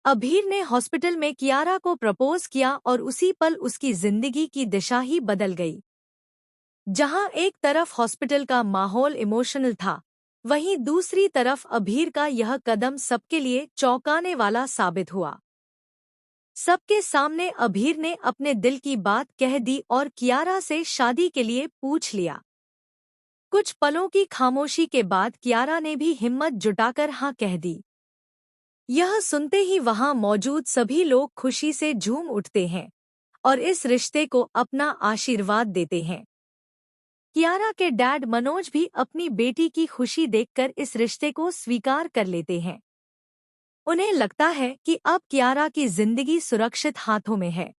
अभीर ने हॉस्पिटल में कियारा को प्रपोज किया और उसी पल उसकी जिंदगी की दिशा ही बदल गई। जहां एक तरफ हॉस्पिटल का माहौल इमोशनल था, वहीं दूसरी तरफ अभीर का यह कदम सबके लिए चौंकाने वाला साबित हुआ। सबके सामने अभीर ने अपने दिल की बात कह दी और कियारा से शादी के लिए पूछ लिया। कुछ पलों की खामोशी के बाद कियारा ने भी हिम्मत जुटाकर हाँ कह दी। यह सुनते ही वहां मौजूद सभी लोग खुशी से झूम उठते हैं और इस रिश्ते को अपना आशीर्वाद देते हैं। कियारा के डैड मनोज भी अपनी बेटी की खुशी देखकर इस रिश्ते को स्वीकार कर लेते हैं। उन्हें लगता है कि अब कियारा की जिंदगी सुरक्षित हाथों में है।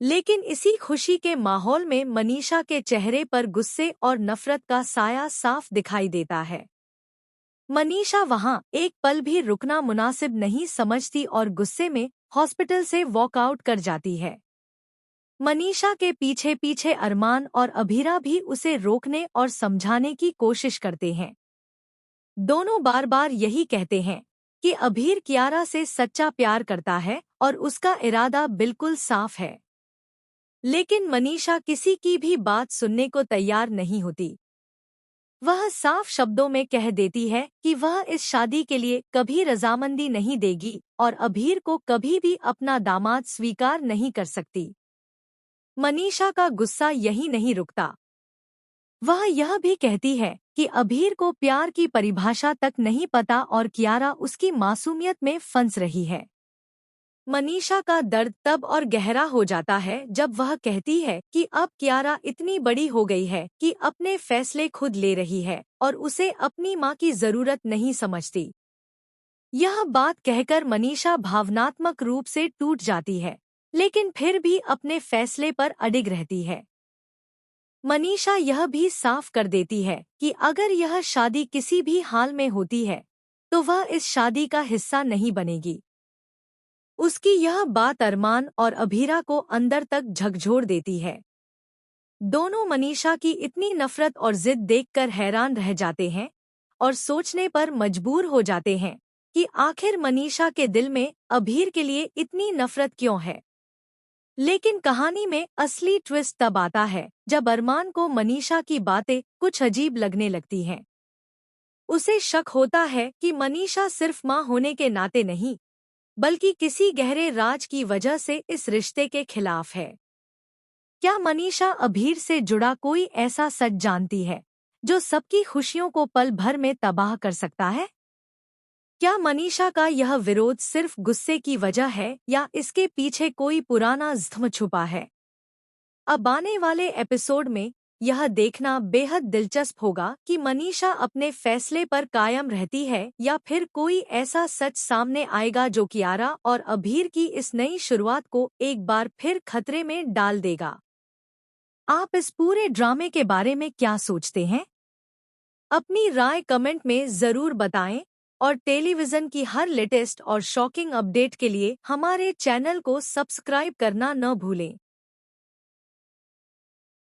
लेकिन इसी खुशी के माहौल में मनीषा के चेहरे पर गुस्से और नफरत का साया साफ दिखाई देता है। मनीषा वहां एक पल भी रुकना मुनासिब नहीं समझती और गुस्से में हॉस्पिटल से वॉकआउट कर जाती है। मनीषा के पीछे पीछे अरमान और अभीरा भी उसे रोकने और समझाने की कोशिश करते हैं। दोनों बार बार यही कहते हैं कि अभीर कियारा से सच्चा प्यार करता है और उसका इरादा बिल्कुल साफ है। लेकिन मनीषा किसी की भी बात सुनने को तैयार नहीं होती। वह साफ शब्दों में कह देती है कि वह इस शादी के लिए कभी रजामंदी नहीं देगी और अभीर को कभी भी अपना दामाद स्वीकार नहीं कर सकती। मनीषा का गुस्सा यही नहीं रुकता। वह यह भी कहती है कि अभीर को प्यार की परिभाषा तक नहीं पता और कियारा उसकी मासूमियत में फंस रही है। मनीषा का दर्द तब और गहरा हो जाता है जब वह कहती है कि अब कियारा इतनी बड़ी हो गई है कि अपने फैसले खुद ले रही है और उसे अपनी मां की जरूरत नहीं समझती। यह बात कहकर मनीषा भावनात्मक रूप से टूट जाती है, लेकिन फिर भी अपने फैसले पर अडिग रहती है। मनीषा यह भी साफ कर देती है कि अगर यह शादी किसी भी हाल में होती है तो वह इस शादी का हिस्सा नहीं बनेगी। उसकी यह बात अरमान और अभीरा को अंदर तक झकझोर देती है। दोनों मनीषा की इतनी नफरत और जिद देखकर हैरान रह जाते हैं और सोचने पर मजबूर हो जाते हैं कि आखिर मनीषा के दिल में अभीर के लिए इतनी नफरत क्यों है। लेकिन कहानी में असली ट्विस्ट तब आता है जब अरमान को मनीषा की बातें कुछ अजीब लगने लगती हैं। उसे शक होता है कि मनीषा सिर्फ मां होने के नाते नहीं, बल्कि किसी गहरे राज की वजह से इस रिश्ते के खिलाफ है। क्या मनीषा अभीर से जुड़ा कोई ऐसा सच जानती है जो सबकी खुशियों को पल भर में तबाह कर सकता है? क्या मनीषा का यह विरोध सिर्फ गुस्से की वजह है या इसके पीछे कोई पुराना ज़ख्म छुपा है? अब आने वाले एपिसोड में यह देखना बेहद दिलचस्प होगा कि मनीषा अपने फैसले पर कायम रहती है या फिर कोई ऐसा सच सामने आएगा जो कियारा और अभीर की इस नई शुरुआत को एक बार फिर खतरे में डाल देगा। आप इस पूरे ड्रामे के बारे में क्या सोचते हैं? अपनी राय कमेंट में ज़रूर बताएं और टेलीविज़न की हर लेटेस्ट और शॉकिंग अपडेट के लिए हमारे चैनल को सब्सक्राइब करना न भूलें।